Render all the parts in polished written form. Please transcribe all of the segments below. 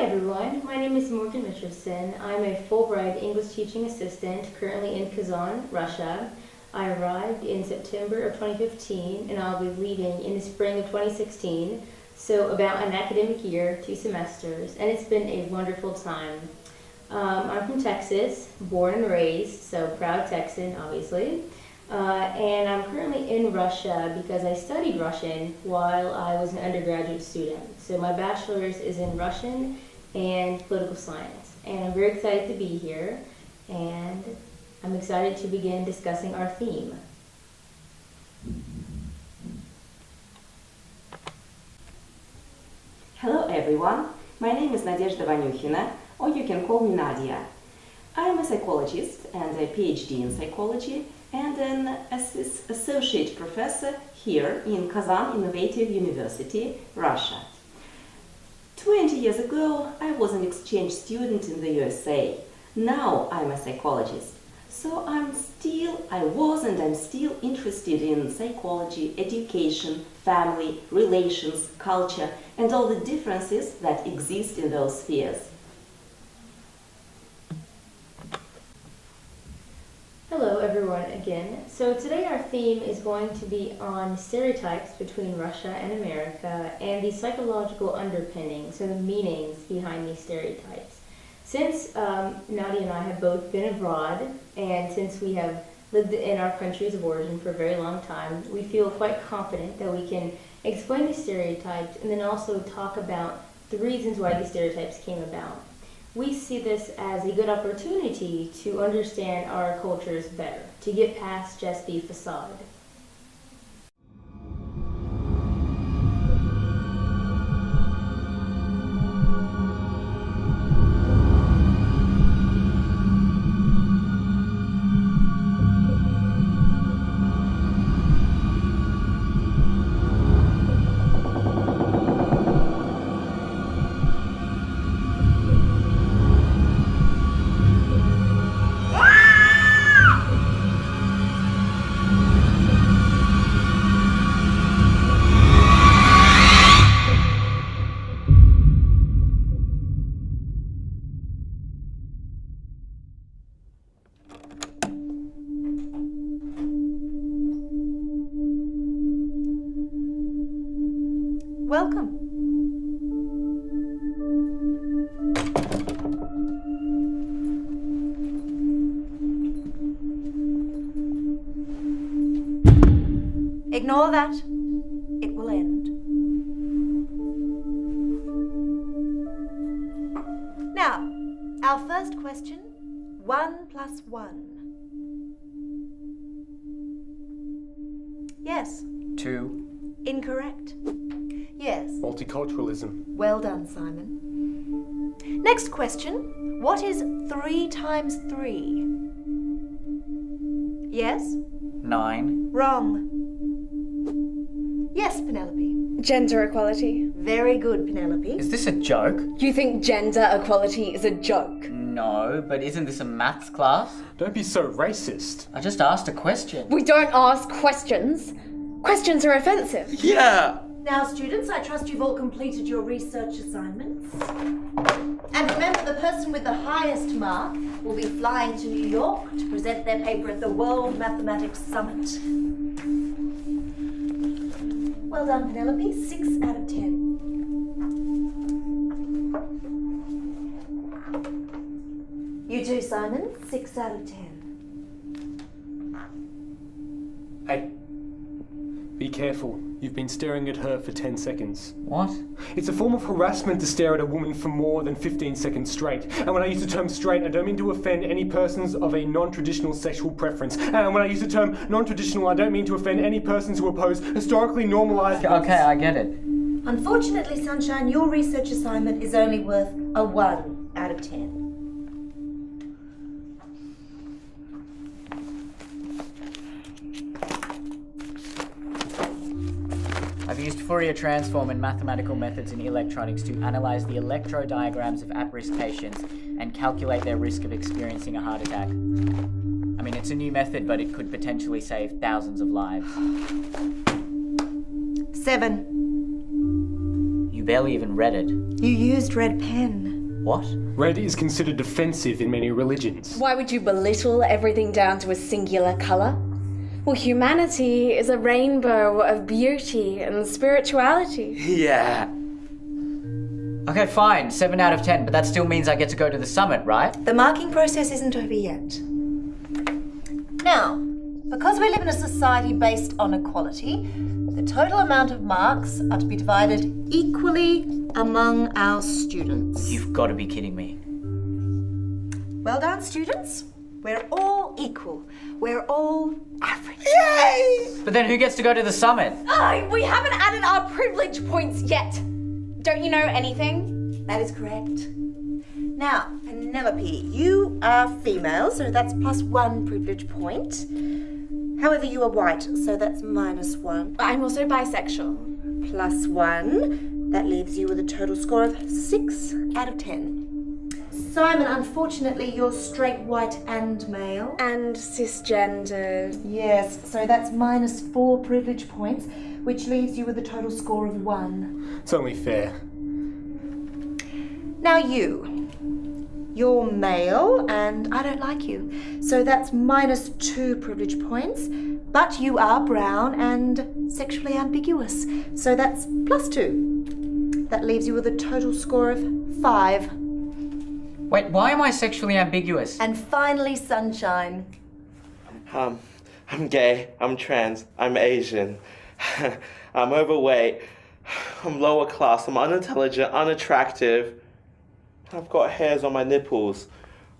Hi everyone, my name is Morgan Richardson. I'm a Fulbright English teaching assistant currently in Kazan, Russia. I arrived in September of 2015 and I'll be leaving in the spring of 2016, so about an academic year, 2 semesters, and it's been a wonderful time. I'm from Texas, born and raised, so proud Texan, obviously. And I'm currently in Russia because I studied Russian while I was an undergraduate student. So my bachelor's is in Russian and political science. And I'm very excited to be here, and I'm excited to begin discussing our theme. Hello everyone, my name is Nadezhda Vanyukhina, or you can call me Nadia. I am a psychologist and a PhD in psychology and an associate professor here in Kazan Innovative University, Russia. 20 years ago, I was an exchange student in the USA. Now I'm a psychologist. So I'm still interested in psychology, education, family, relations, culture, and all the differences that exist in those spheres. Hello everyone again. So today our theme is going to be on stereotypes between Russia and America and the psychological underpinnings and the meanings behind these stereotypes. Since Nadia and I have both been abroad, and since we have lived in our countries of origin for a very long time, we feel quite confident that we can explain these stereotypes and then also talk about the reasons why these stereotypes came about. We see this as a good opportunity to understand our cultures better, to get past just the facade. Welcome. Ignore that. It will end. Now, our first question, 1 + 1. Yes. 2. Incorrect. Yes. Multiculturalism. Well done, Simon. Next question. What is 3 × 3? Yes? 9. Wrong. Yes, Penelope. Gender equality. Very good, Penelope. Is this a joke? You think gender equality is a joke? No, but isn't this a maths class? Don't be so racist. I just asked a question. We don't ask questions. Questions are offensive. Yeah! Now, students, I trust you've all completed your research assignments. And remember, the person with the highest mark will be flying to New York to present their paper at the World Mathematics Summit. Well done, Penelope. 6 out of 10. You too, Simon. 6 out of 10. Hey. Be careful. You've been staring at her for 10 seconds. What? It's a form of harassment to stare at a woman for more than 15 seconds straight. And when I use the term straight, I don't mean to offend any persons of a non-traditional sexual preference. And when I use the term non-traditional, I don't mean to offend any persons who oppose historically normalized... Okay, I get it. Unfortunately, Sunshine, your research assignment is only worth a 1 out of 10. I've used Fourier transform and mathematical methods in electronics to analyze the electrodiagrams of at-risk patients and calculate their risk of experiencing a heart attack. I mean, it's a new method, but it could potentially save thousands of lives. 7. You You barely even read it. You used red pen. What? Red is considered offensive in many religions. Why would you belittle everything down to a singular colour? Well, humanity is a rainbow of beauty and spirituality. Yeah. Okay, fine. 7 out of 10, but that still means I get to go to the summit, right? The marking process isn't over yet. Now, because we live in a society based on equality, the total amount of marks are to be divided equally among our students. You've got to be kidding me. Well done, students. We're all equal. We're all average. Yay! But then who gets to go to the summit? Oh, we haven't added our privilege points yet. Don't you know anything? That is correct. Now, Penelope, you are female, so that's +1 privilege point. However, you are white, so that's -1. I'm also bisexual. +1. That leaves you with a total score of 6 out of 10. Simon, unfortunately, you're straight, white, and male. And cisgendered. Yes, so that's -4 privilege points, which leaves you with a total score of 1. It's only fair. Now you're male, and I don't like you. So that's -2 privilege points, but you are brown and sexually ambiguous. So that's +2. That leaves you with a total score of 5. Wait, why am I sexually ambiguous? And finally, Sunshine. I'm gay, I'm trans, I'm Asian, I'm overweight, I'm lower class, I'm unintelligent, unattractive, I've got hairs on my nipples,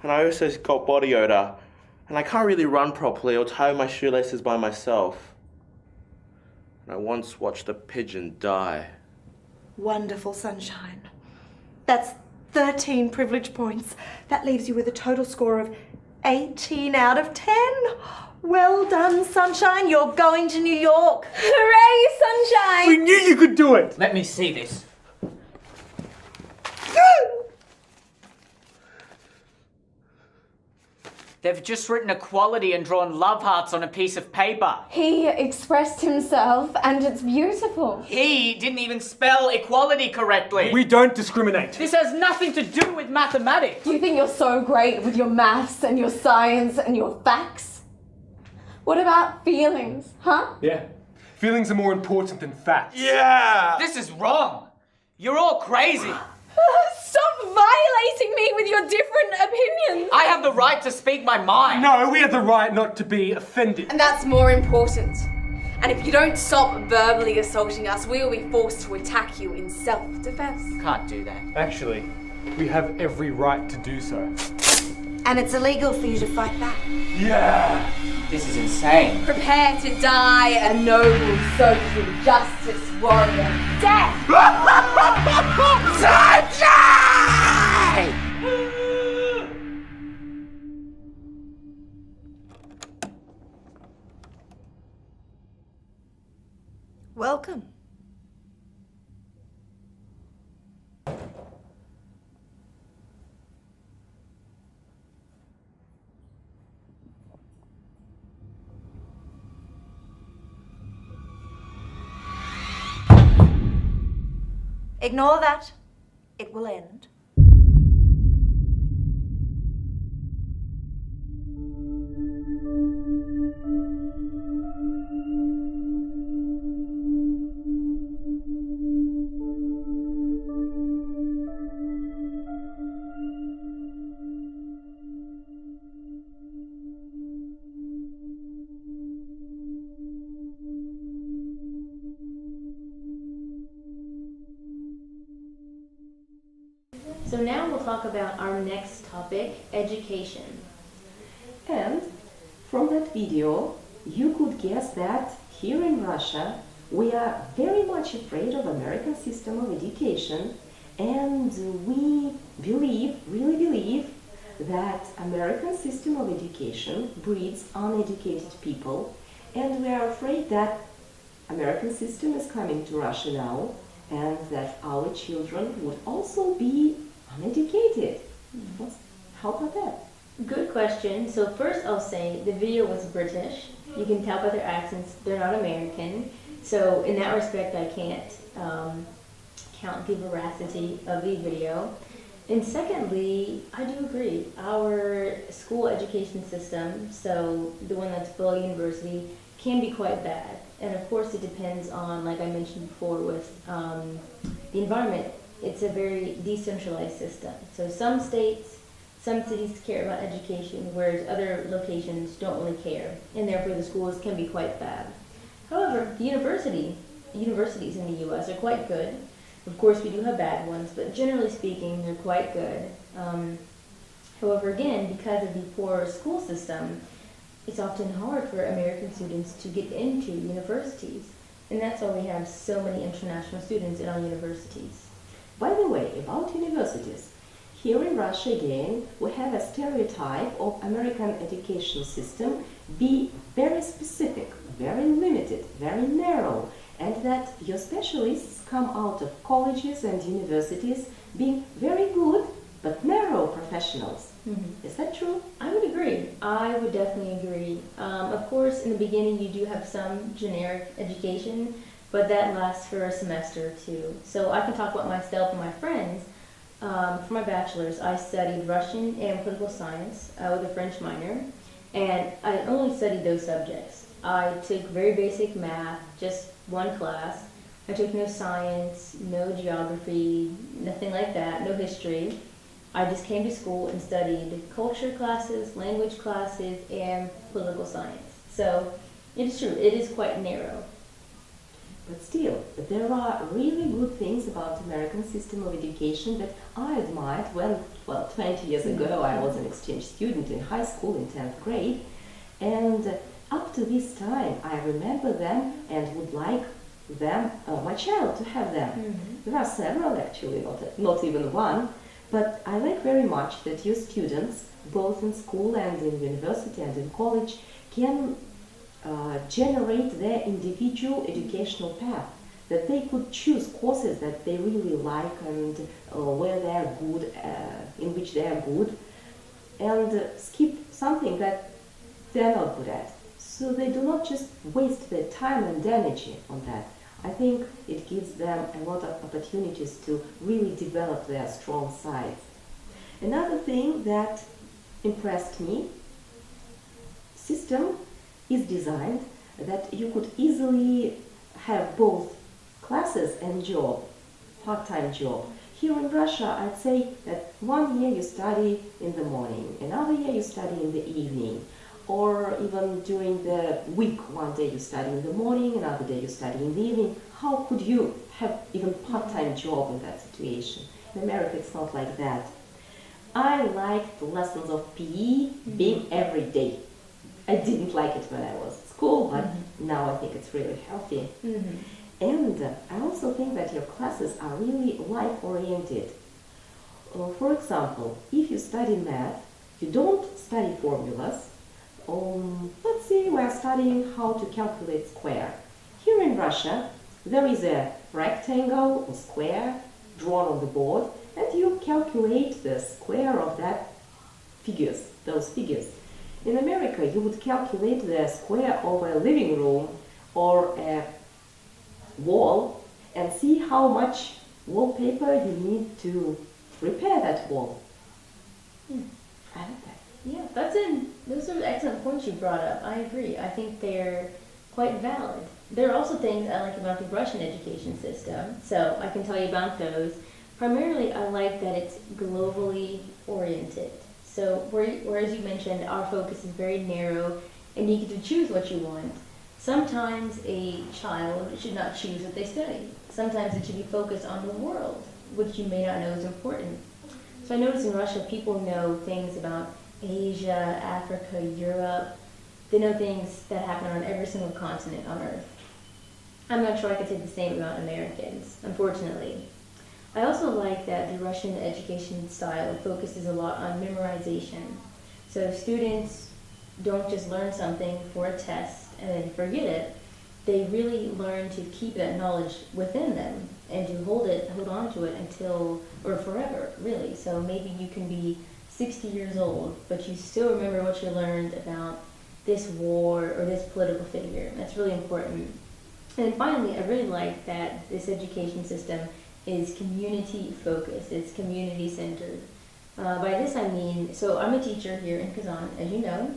and I also got body odor, and I can't really run properly or tie my shoelaces by myself. And I once watched a pigeon die. Wonderful, Sunshine. That's 13 privilege points. That leaves you with a total score of 18 out of 10. Well done, Sunshine. You're going to New York. Hooray, sunshine! We knew you could do it! Let me see this. They've just written equality and drawn love hearts on a piece of paper. He expressed himself, and it's beautiful. He didn't even spell equality correctly. We don't discriminate. This has nothing to do with mathematics. Do you think you're so great with your maths and your science and your facts? What about feelings, huh? Yeah. Feelings are more important than facts. Yeah! This is wrong. You're all crazy. Stop violating me with your different opinions. I have the right to speak my mind. No, we have the right not to be offended. And that's more important. And if you don't stop verbally assaulting us, we will be forced to attack you in self-defense. Can't do that. Actually, we have every right to do so. And it's illegal for you to fight back. Yeah! This is insane. Prepare to die a noble social justice warrior. Death! Welcome. Ignore that. It will end. So now we'll talk about our next topic, education. And from that video, you could guess that here in Russia, we are very much afraid of American system of education, and we really believe that American system of education breeds uneducated people, and we are afraid that American system is coming to Russia now, and that our children would also be uneducated. How about that? Good question. So first I'll say the video was British. You can tell by their accents they're not American. So in that respect I can't count the veracity of the video. And secondly, I do agree, our school education system, so the one that's below university, can be quite bad. And of course it depends on, like I mentioned before, with the environment. It's a very decentralized system. So some states, some cities care about education, whereas other locations don't really care. And therefore the schools can be quite bad. However, the universities in the U.S. are quite good. Of course, we do have bad ones, but generally speaking, they're quite good. However, again, because of the poor school system, it's often hard for American students to get into universities. And that's why we have so many international students in our universities. By the way, about universities, here in Russia again, we have a stereotype of American education system be very specific, very limited, very narrow, and that your specialists come out of colleges and universities being very good but narrow professionals. Is that true? I would agree. I would definitely agree. Of course, in the beginning, you do have some generic education, but that lasts for a semester or two. So I can talk about myself and my friends. For my bachelor's, I studied Russian and political science with a French minor, and I only studied those subjects. I took very basic math, just one class. I took no science, no geography, nothing like that, no history. I just came to school and studied culture classes, language classes, and political science. So it is true, it is quite narrow. But still, there are really good things about American system of education that I admired when, 20 years ago, I was an exchange student in high school in 10th grade. And up to this time, I remember them and would like them, my child, to have them. There are several actually, not even one. But I like very much that your students, both in school and in university and in college, can generate their individual educational path, that they could choose courses that they really like and where they are good, in which they are good, and skip something that they are not good at. So they do not just waste their time and energy on that. I think it gives them a lot of opportunities to really develop their strong sides. Another thing that impressed me, system is designed that you could easily have both classes and job, part-time job. Here in Russia, I'd say that 1 year you study in the morning, another year you study in the evening, or even during the week, 1 day you study in the morning, another day you study in the evening. How could you have even part-time job in that situation? In America, it's not like that. I liked the lessons of PE being every day. I didn't like it when I was at school, but now I think it's really healthy. And I also think that your classes are really life-oriented. For example, if you study math, you don't study formulas. Let's say we are studying how to calculate square. Here in Russia, there is a rectangle or square drawn on the board, and you calculate the square of those figures. In America, you would calculate the square of a living room or a wall and see how much wallpaper you need to repair that wall. I like that. Yeah, those are excellent points you brought up. I agree. I think they're quite valid. There are also things I like about the Russian education system, so I can tell you about those. Primarily, I like that it's globally oriented. So whereas you mentioned our focus is very narrow and you get to choose what you want, sometimes a child should not choose what they study. Sometimes it should be focused on the world, which you may not know is important. So I notice in Russia people know things about Asia, Africa, Europe. They know things that happen on every single continent on Earth. I'm not sure I could say the same about Americans, unfortunately. I also like that the Russian education style focuses a lot on memorization. So students don't just learn something for a test and then forget it. They really learn to keep that knowledge within them and to hold on to it until, or forever, really. So maybe you can be 60 years old, but you still remember what you learned about this war or this political figure. That's really important. And finally, I really like that this education system is community focused. It's community centered. By this I mean, so I'm a teacher here in Kazan, as you know,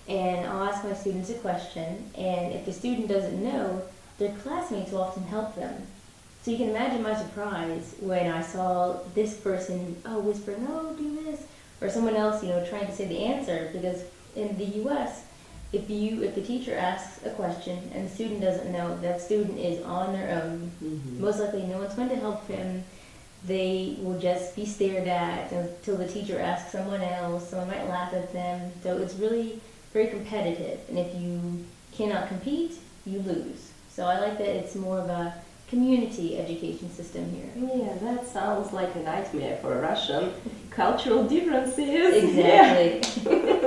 and I'll ask my students a question, and if the student doesn't know, their classmates will often help them. So you can imagine my surprise when I saw this person, whisper, no, do this, or someone else, trying to say the answer, because in the US, if the teacher asks a question and the student doesn't know, that student is on their own. Mm-hmm. Most likely no one's going to help him. They will just be stared at until the teacher asks someone else. Someone might laugh at them. So it's really very competitive. And if you cannot compete, you lose. So I like that it's more of a community education system here. Yeah, that sounds like a nightmare for a Russian. Cultural differences. Exactly.